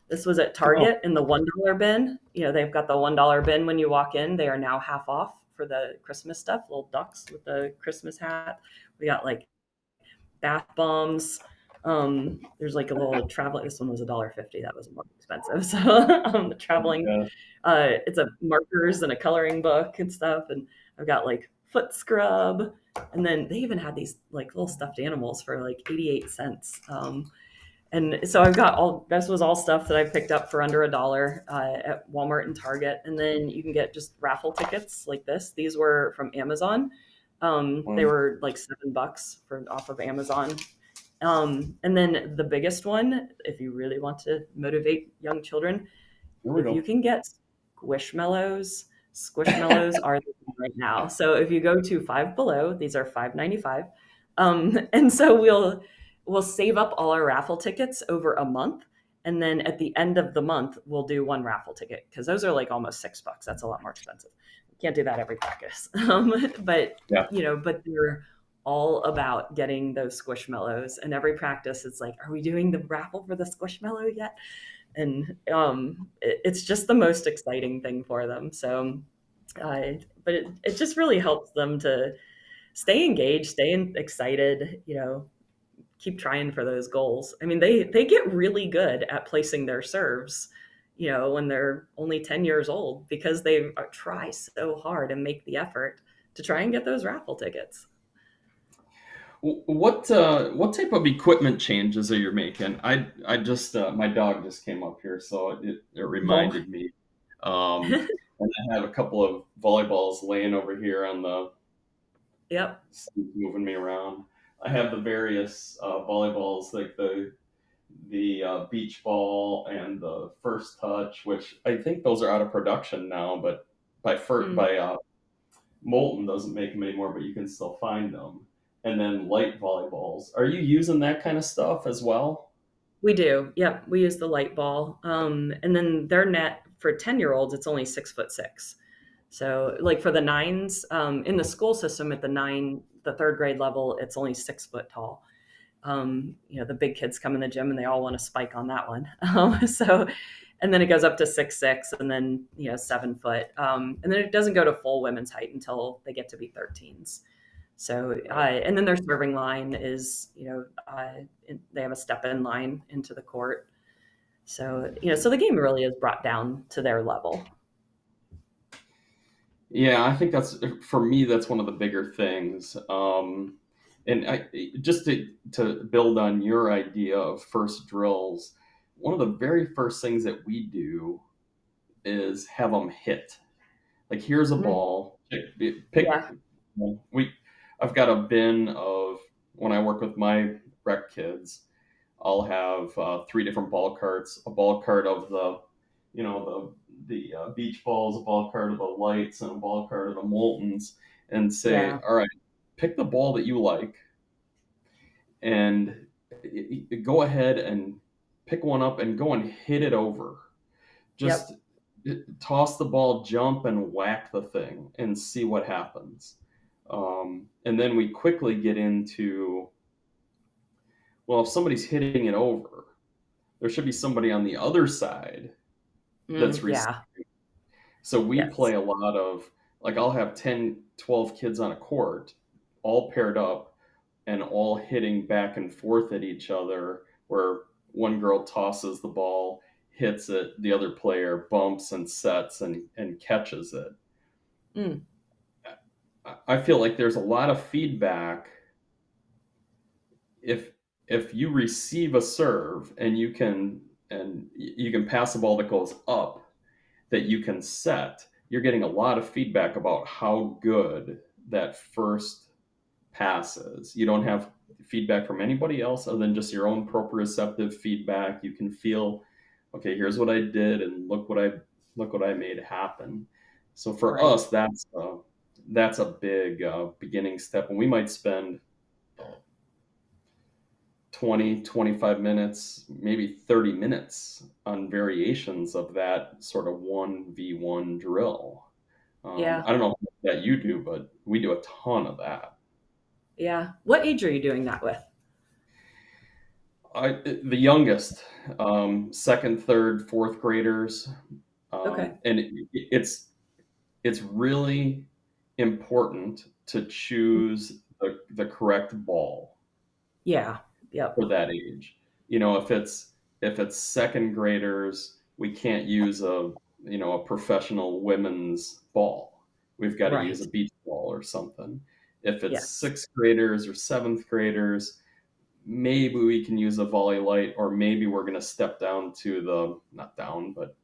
This was at Oh, Target in the $1 bin. They've got the $1 bin when you walk in. They are now half off for the Christmas stuff. Little ducks with the Christmas hat. We got like bath bombs. There's like a little traveling. This one was $1.50. That was more expensive. So the traveling, yeah. it's a markers and a coloring book and stuff. And I've got like foot scrub, and then they even had these like little stuffed animals for like 88 cents. And so I've got this was all stuff that I picked up for under $1 at Walmart and Target. And then you can get just raffle tickets like this. These were from Amazon. They Um, were like $7 for off of Amazon. And then the biggest one, if you really want to motivate young children, Here we if you go. can get Squishmallows are the thing right now. So if you go to Five Below, these are $5.95. And so we'll save up all our raffle tickets over a month. And then at the end of the month, we'll do one raffle ticket because those are like almost $6. That's a lot more expensive. Can't do that every practice. But Yeah. but they're all about getting those squishmallows. And every practice, it's like, are we doing the raffle for the squishmallow yet? And it's just the most exciting thing for them. So, but it just really helps them to stay engaged, excited, keep trying for those goals. I mean, they get really good at placing their serves, when they're only 10 years old because they try so hard and make the effort to try and get those raffle tickets. What type of equipment changes are you making? I just my dog just came up here, so it Oh, reminded me. And I have a couple of volleyballs laying over here on the yep. moving me around. I have the various volleyballs, like the beach ball and the first touch, which I think those are out of production now, but Mm. by Molten doesn't make them anymore, but you can still find them. And then light volleyballs. Are you using that kind of stuff as well? We do. Yep. We use the light ball. And then their net for 10-year-olds, it's only 6'6". So like for the nines, in the school system at the third grade level, it's only 6 foot tall. The big kids come in the gym and they all want to spike on that one. And then it goes up to 6'6", and then 7 foot. And then it doesn't go to full women's height until they get to be 13s. So, Right. and then their serving line is, they have a step in line into the court. So, so the game really is brought down to their level. Yeah, I think that's for me. That's one of the bigger things. And just to build on your idea of first drills, one of the very first things that we do is have them hit. Like, here's a Mm, ball. Pick yeah. we. I've got a bin of when I work with my rec kids. I'll have three different ball carts. A ball cart of the beach balls, a ball cart of the lights, and a ball cart of the moltens, and say, Yeah. all right, pick the ball that you like, and go ahead and pick one up and go and hit it over. Just Yep. toss the ball, jump, and whack the thing, and see what happens. And then we quickly get into, well, if somebody's hitting it over, there should be somebody on the other side that's receiving. Yeah. So we Yes. play a lot of, like, I'll have 10, 12 kids on a court, all paired up and all hitting back and forth at each other, where one girl tosses the ball, hits it, the other player bumps and sets and catches it. Mm, I feel like there's a lot of feedback if you receive a serve and you can pass a ball that goes up that you can set, you're getting a lot of feedback about how good that first pass is. You don't have feedback from anybody else other than just your own proprioceptive feedback. You can feel, okay, here's what I did, and look what I made happen. So for right. us, that's a big beginning step, and we might spend 20, 25 minutes, maybe 30 minutes on variations of that sort of 1v1 drill. Yeah. I don't know that you do, but we do a ton of that. Yeah. What age are you doing that with? The youngest, second, third, fourth graders, Okay. and it's really important to choose the correct ball Yeah. Yep. for that age. You know, if it's second graders, we can't use a professional women's ball. We've got to use Right. a beach ball or something. If it's Yes. sixth graders or seventh graders, maybe we can use a volley light, or maybe we're going to step down to the not down, but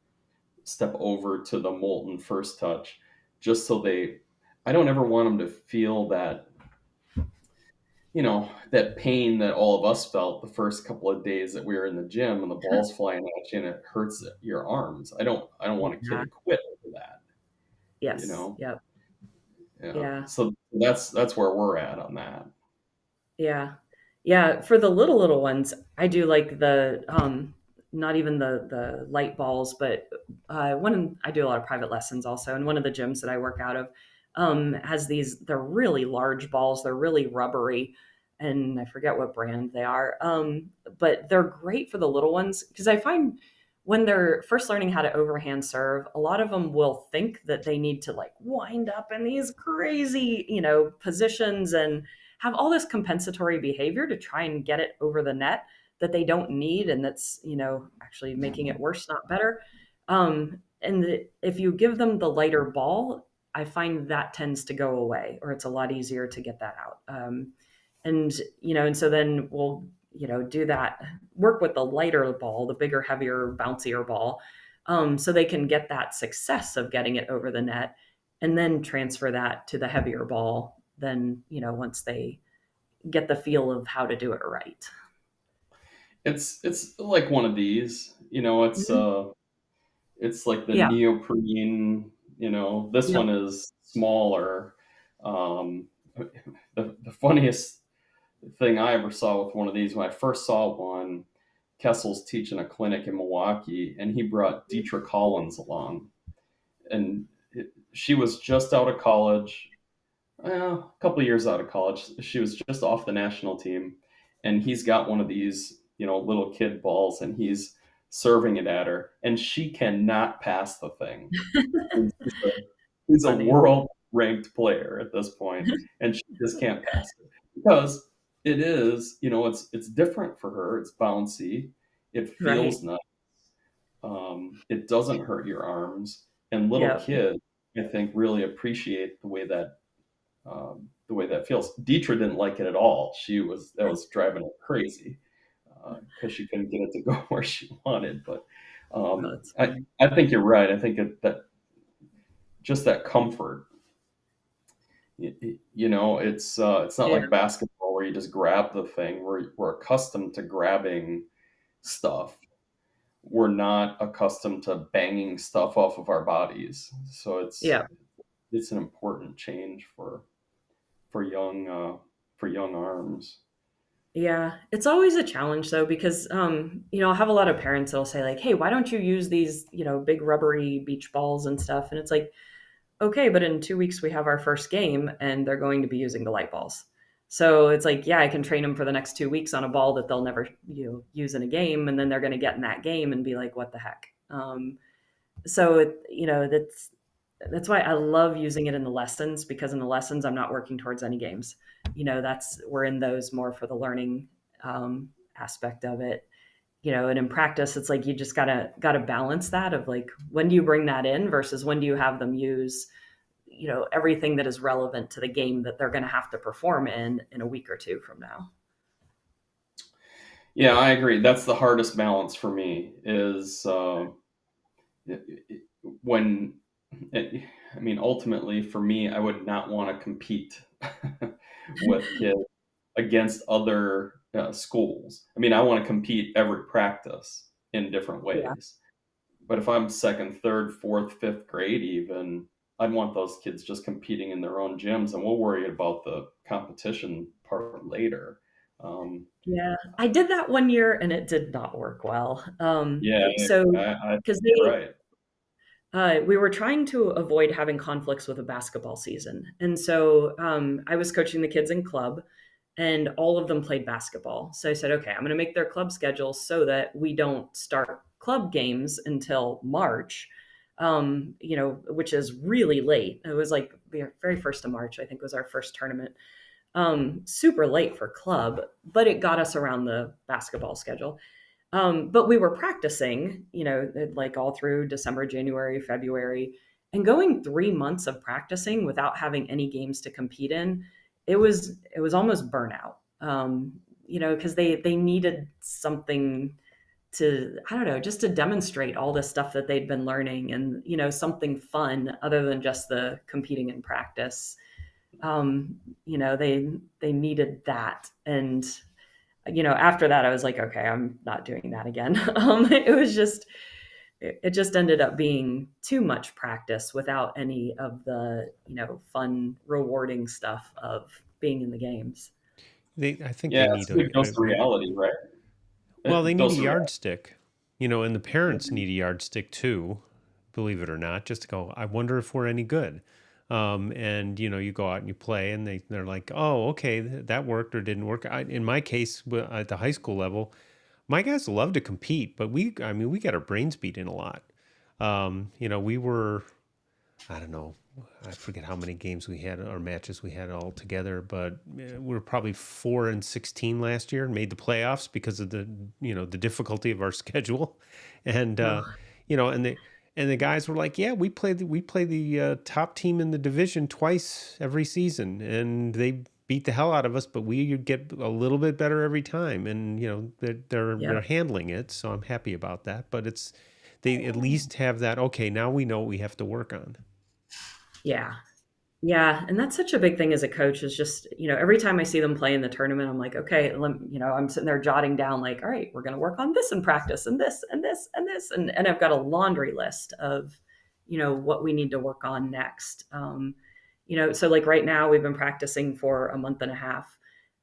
step over to the molten first touch, just so I don't ever want them to feel that pain that all of us felt the first couple of days that we were in the gym and the ball's flying at you and it hurts your arms. I don't want a kid Yeah. to quit over that, you Yes. know? Yep. Yeah. Yeah. So that's where we're at on that. Yeah. Yeah, for the little ones, I do like the not even the light balls, but I do a lot of private lessons also, and one of the gyms that I work out of has they're really large balls, they're really rubbery, and I forget what brand they are. But they're great for the little ones because I find when they're first learning how to overhand serve, a lot of them will think that they need to like wind up in these crazy, positions and have all this compensatory behavior to try and get it over the net that they don't need, and that's actually making it worse, not better. If you give them the lighter ball, I find that tends to go away, or it's a lot easier to get that out. And so then we'll do that, work with the lighter ball, the bigger, heavier, bouncier ball, so they can get that success of getting it over the net, and then transfer that to the heavier ball then once they get the feel of how to do it right. It's like one of these, Mhm. it's like the Yeah. neoprene, this Yep. one is smaller. Um, the funniest thing I ever saw with one of these, when I first saw one, Kessel's teaching a clinic in Milwaukee, and he brought Deetra Collins along. And she was just out of college, a couple of years out of college. She was just off the national team. And he's got one of these, little kid balls, and he's serving it at her. And she cannot pass the thing. And he's a Funny. world ranked player at this point, and she just can't pass it because it is, it's different for her. It's bouncy, it Right. feels nice, it doesn't hurt your arms, and little Yep. kids, I think, really appreciate the way that feels. Deetra didn't like it at all. That was driving her crazy because she couldn't get it to go where she wanted. But Oh, that's I, funny. I think you're right. I think that just that comfort. It's not Yeah. like basketball where you just grab the thing. We're accustomed to grabbing stuff. We're not accustomed to banging stuff off of our bodies. So Yeah. it's an important change for young for young arms. Yeah, it's always a challenge though because I'll have a lot of parents that'll say like, "Hey, why don't you use these, big rubbery beach balls and stuff?" And it's like, "Okay, but in 2 weeks we have our first game and they're going to be using the light balls." So it's like, yeah, I can train them for the next 2 weeks on a ball that they'll never, use in a game, and then they're going to get in that game and be like, "What the heck?" So that's why I love using it in the lessons, because in the lessons I'm not working towards any games. That's we're in those more for the learning aspect of it. And in practice, it's like you just gotta balance that of like when do you bring that in versus when do you have them use everything that is relevant to the game that they're going to have to perform in a week or two from now. Yeah, I agree. That's the hardest balance for me is when I mean, ultimately for me, I would not want to compete with kids against other schools. I mean, I want to compete every practice in different Yeah. ways. But if I'm second, third, fourth, fifth grade, even, I'd want those kids just competing in their own gyms, and we'll worry about the competition part later. Yeah, I did that one year and it did not work well. Yeah, So I think because you're right. we were trying to avoid having conflicts with a basketball season. And so I was coaching the kids in club, and all of them played basketball. So I said, okay, I'm going to make their club schedule so that we don't start club games until March, which is really late. It was like the very first of March, I think was our first tournament. Super late for club, but it got us around the basketball schedule. But we were practicing, like all through December, January, February, and going 3 months of practicing without having any games to compete in. It was almost burnout, because they needed something to, I don't know, just to demonstrate all the stuff that they'd been learning, and something fun other than just the competing in practice. They needed that, and after that, I was like, okay, I'm not doing that again. It just ended up being too much practice without any of the, fun, rewarding stuff of being in the games. I think Yeah, they it's need a big dose of reality, right? well, they need a Dose of reality. yardstick, and the parents need a yardstick too, believe it or not, just to go, I wonder if we're any good. And you go out and you play, and they're like, oh, okay, that worked or didn't work. In my case, at the high school level, my guys love to compete, but I mean, we got our brains beat in a lot. We were, I don't know, I forget how many games we had or matches we had all together, but we were probably 4-16 last year and made the playoffs because of the difficulty of our schedule, and Oh, and the guys were like, yeah, we play the top team in the division twice every season, and they beat the hell out of us, but we get a little bit better every time, and they're yep. handling it, so I'm happy about that. But they at least have that. Okay, now we know what we have to work on. Yeah. Yeah, and that's such a big thing as a coach is just, every time I see them play in the tournament, I'm like, okay, I'm sitting there jotting down like, all right, we're going to work on this in practice and this and this and this. And I've got a laundry list of, what we need to work on next. So like right now we've been practicing for a month and a half,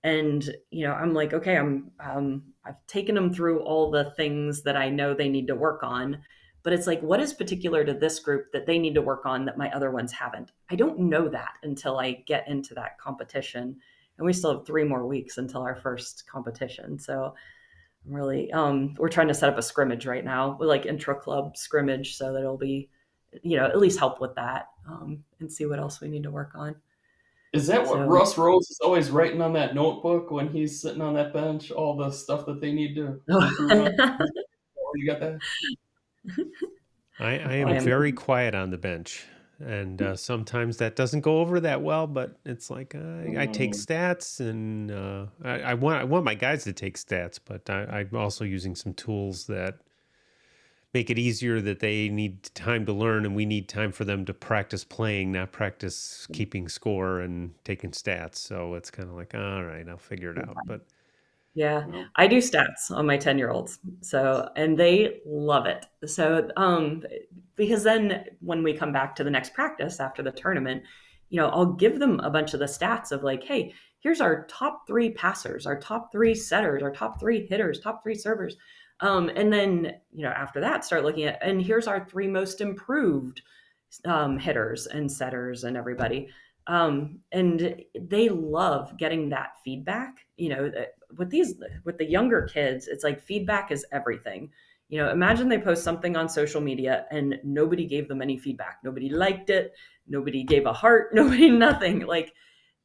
and, I'm like, okay, I've taken them through all the things that I know they need to work on, but it's like, what is particular to this group that they need to work on that my other ones haven't? I don't know that until I get into that competition. And we still have 3 more weeks until our first competition. So I'm really, we're trying to set up a scrimmage right now, with like intra club scrimmage, so that it'll be, at least help with that, and see what else we need to work on. Is that what So, Russ Rose is always writing on that notebook when he's sitting on that bench? All the stuff that they need to improve on? Oh, you got that? I I am am, very quiet on the bench, and sometimes that doesn't go over that well. But it's like I take Um, stats, and I want my guys to take stats, but I'm also using some tools that make it easier, that they need time to learn, and we need time for them to practice playing, not practice keeping score and taking stats. So it's kind of like, all right, I'll figure it out. But yeah, well, I do stats on my 10-year-olds. So, and they love it. So, because then when we come back to the next practice after the tournament, I'll give them a bunch of the stats of like, hey, here's our top three passers, our top three setters, our top three hitters, top three servers. And then, after that, start looking at, and here's our three most improved hitters and setters and everybody. And they love getting that feedback. With the younger kids, it's like feedback is everything. Imagine they post something on social media and nobody gave them any feedback. Nobody liked it. Nobody gave a heart. Nobody, nothing. Like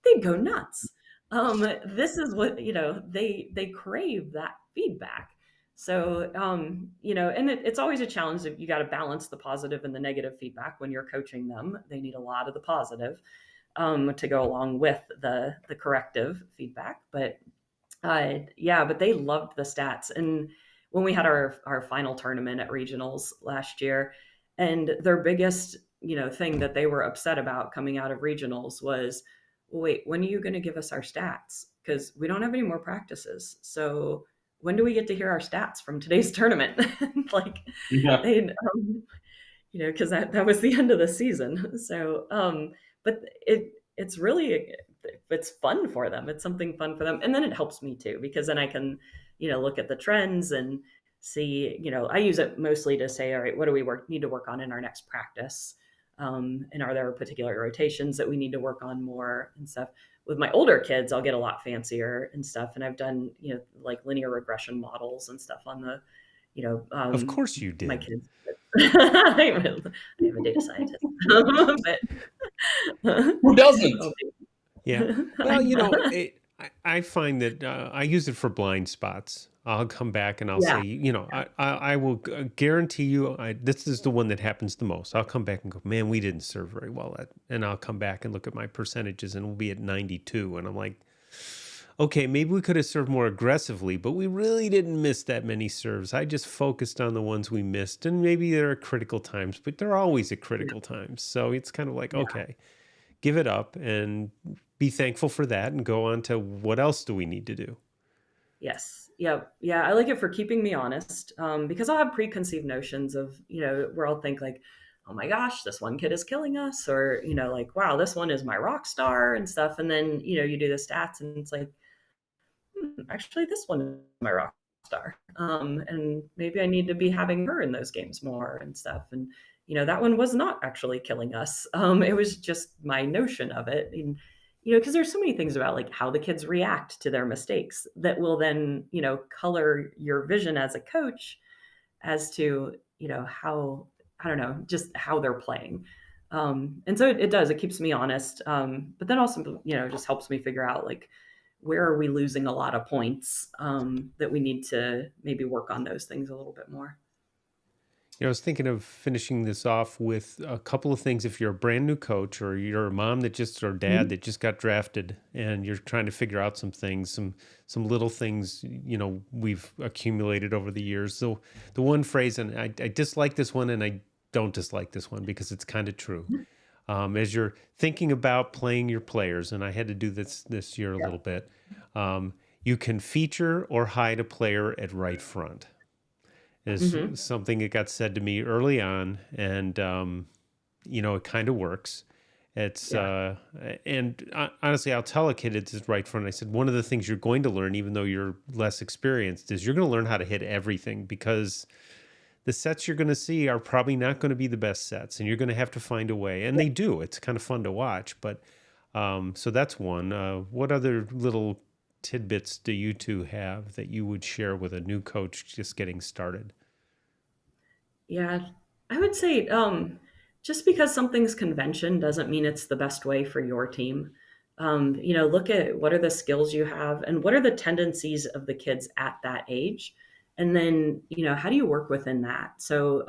they'd go nuts. This is what, they crave that feedback. So, and it's always a challenge that you got to balance the positive and the negative feedback when you're coaching them. They need a lot of the positive, to go along with the corrective feedback. But yeah, but they loved the stats. And when we had our final tournament at regionals last year, and their biggest, thing that they were upset about coming out of regionals was, well, wait, when are you going to give us our stats? Because we don't have any more practices. So when do we get to hear our stats from today's tournament? Like yeah. they, because that was the end of the season. So, but it's really it's fun for them. It's something fun for them. And then it helps me too, because then I can, look at the trends and see, I use it mostly to say, all right, what do we need to work on in our next practice? And are there particular rotations that we need to work on more and stuff? With my older kids, I'll get a lot fancier and stuff. And I've done, like linear regression models and stuff on the, Of course you my did. kids. I am a data scientist, but Who doesn't? Yeah. Well, I find that I use it for blind spots. I'll come back and I'll Yeah, say, I will guarantee you, this is the one that happens the most. I'll come back and go, man, we didn't serve very well and I'll come back and look at my percentages and we'll be at 92. And I'm like, okay, maybe we could have served more aggressively, but we really didn't miss that many serves. I just focused on the ones we missed, and maybe there are critical times, but they're always at yeah, critical times. So it's kind of like, yeah. okay, give it up and be thankful for that and go on to what else do we need to do? Yes. Yeah. Yeah. I like it for keeping me honest, because I'll have preconceived notions of, where I'll think like, oh my gosh, this one kid is killing us, or, like, wow, this one is my rock star and stuff. And then, you do the stats and it's like, actually, this one is my rock star. And maybe I need to be having her in those games more and stuff. And, that one was not actually killing us. It was just my notion of it. And, because there's so many things about like how the kids react to their mistakes that will then, color your vision as a coach as to, how, I don't know, just how they're playing. And so it does, it keeps me honest. But then also, just helps me figure out like, where are we losing a lot of points, that we need to maybe work on those things a little bit more. I was thinking of finishing this off with a couple of things. If you're a brand new coach or you're a mom that just or dad Mhm. that just got drafted and you're trying to figure out some things, some little things, we've accumulated over the years. So the one phrase, and I dislike this one and I don't dislike this one because it's kind of true. As you're thinking about playing your players, and I had to do this year a Yeah. little bit, you can feature or hide a player at right front is Hmm. something that got said to me early on, and it kind of works. It's Yeah. and honestly, I'll tell a kid it's his right front. I said one of the things you're going to learn, even though you're less experienced, is you're going to learn how to hit everything because the sets you're going to see are probably not going to be the best sets, and you're going to have to find a way. And Yeah. they do. It's kind of fun to watch, but so that's one. What other little tidbits do you two have that you would share with a new coach just getting started? Yeah, I would say, just because something's convention doesn't mean it's the best way for your team. Look at what are the skills you have and what are the tendencies of the kids at that age, and then how do you work within that? So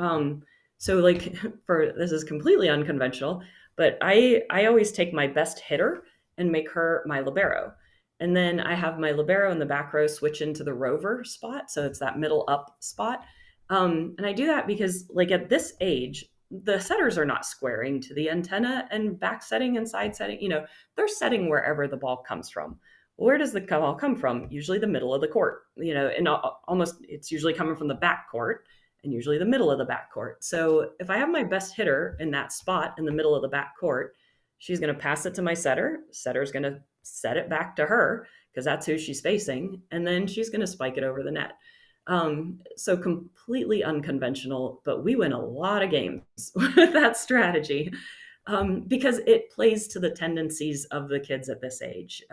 like for this is completely unconventional, but I always take my best hitter and make her my libero, and then I have my libero in the back row switch into the rover spot, so it's that middle up spot. And I do that because, like, at this age, the setters are not squaring to the antenna and back setting and side setting. They're setting wherever the ball comes from. Where does the ball come from? Usually the middle of the court, and almost it's usually coming from the back court and usually the middle of the back court. So if I have my best hitter in that spot in the middle of the back court, she's going to pass it to my setter. Setter's going to set it back to her because that's who she's facing. And then she's going to spike it over the net. So completely unconventional, but we win a lot of games with that strategy, because it plays to the tendencies of the kids at this age.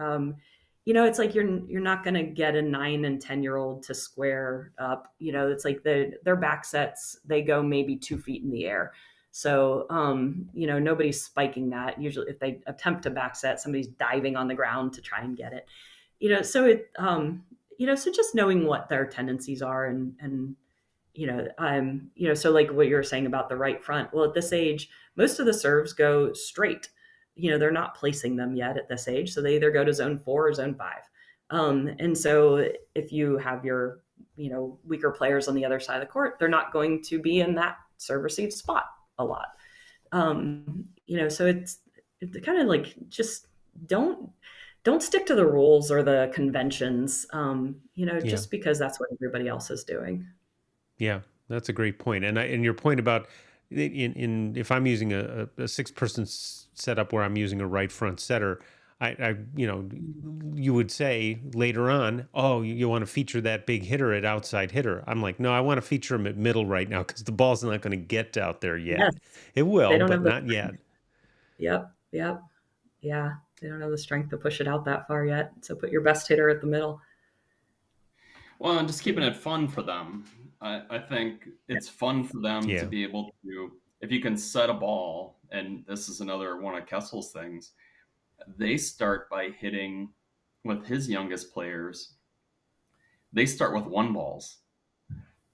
It's like you're not going to get a 9 and 10-year-old to square up. It's like their back sets, they go maybe 2 feet in the air. So, nobody's spiking that. Usually, if they attempt to back set, somebody's diving on the ground to try and get it. So just knowing what their tendencies are, so like what you were saying about the right front. Well, at this age, most of the serves go straight. They're not placing them yet at this age, so they either go to zone 4 or zone 5. And so if you have your weaker players on the other side of the court, they're not going to be in that serve receive spot a lot. So it's kind of like just don't don't stick to the rules or the conventions, Yeah. just because that's what everybody else is doing. Yeah, that's a great point. And your point about in if I'm using a 6-person setup where I'm using a right front setter, you would say later on, oh, you want to feature that big hitter at outside hitter. I'm like, no, I want to feature him at middle right now because the ball's not going to get out there Yes, yet. It they will, don't but have the not yet. Yep, yep, yeah. They don't have the strength to push it out that far yet. So put your best hitter at the middle. Well, and just keeping it fun for them. I think it's fun for them to Yeah. be able to, if you can set a ball, and this is another one of Kessel's things, they start by hitting with his youngest players, they start with one balls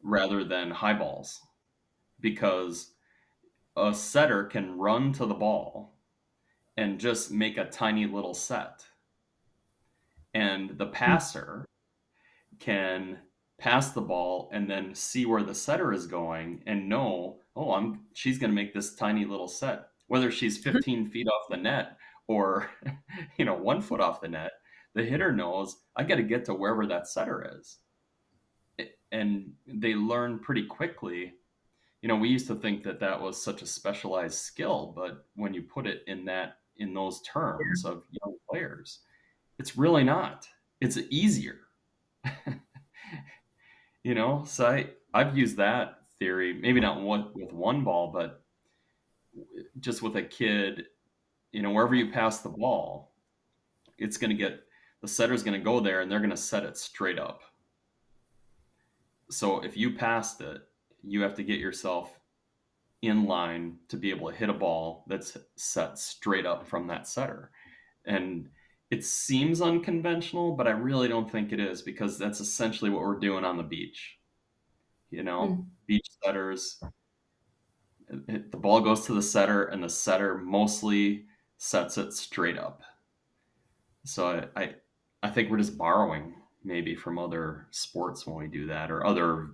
rather than high balls because a setter can run to the ball and just make a tiny little set. And the passer can pass the ball and then see where the setter is going and know, oh, she's going to make this tiny little set, whether she's 15 feet off the net or 1 foot off the net. The hitter knows I got to get to wherever that setter is, and they learn pretty quickly. We used to think that that was such a specialized skill, but when you put it in those terms of young players, it's really not. It's easier. So I've used that theory, maybe not with one ball, but just with a kid, wherever you pass the ball, the setter's going to go there and they're going to set it straight up. So if you passed it, you have to get yourself in line to be able to hit a ball that's set straight up from that setter. And it seems unconventional, but I really don't think it is, because that's essentially what we're doing on the beach. Beach setters, the ball goes to the setter and the setter mostly sets it straight up. So I think we're just borrowing maybe from other sports when we do that, or other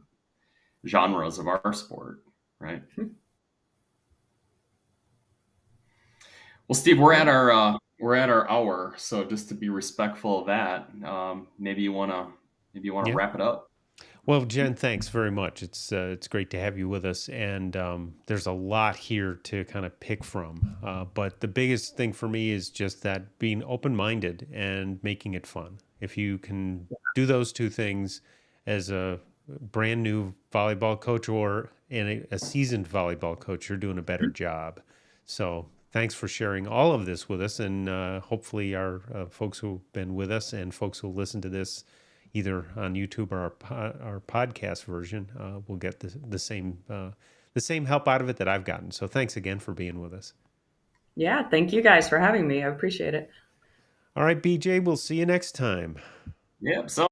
genres of our sport, right? Well, Steve, we're at our hour, so just to be respectful of that, maybe you wanna Yeah. wrap it up. Well, Jen, thanks very much. It's great to have you with us, and there's a lot here to kind of pick from. But the biggest thing for me is just that being open-minded and making it fun. If you can do those two things as a brand new volleyball coach or a seasoned volleyball coach, you're doing a better job. So thanks for sharing all of this with us, and hopefully our folks who've been with us and folks who listen to this either on YouTube or our podcast version will get the same help out of it that I've gotten. So thanks again for being with us. Yeah, thank you guys for having me. I appreciate it. All right, BJ, we'll see you next time. Yep. So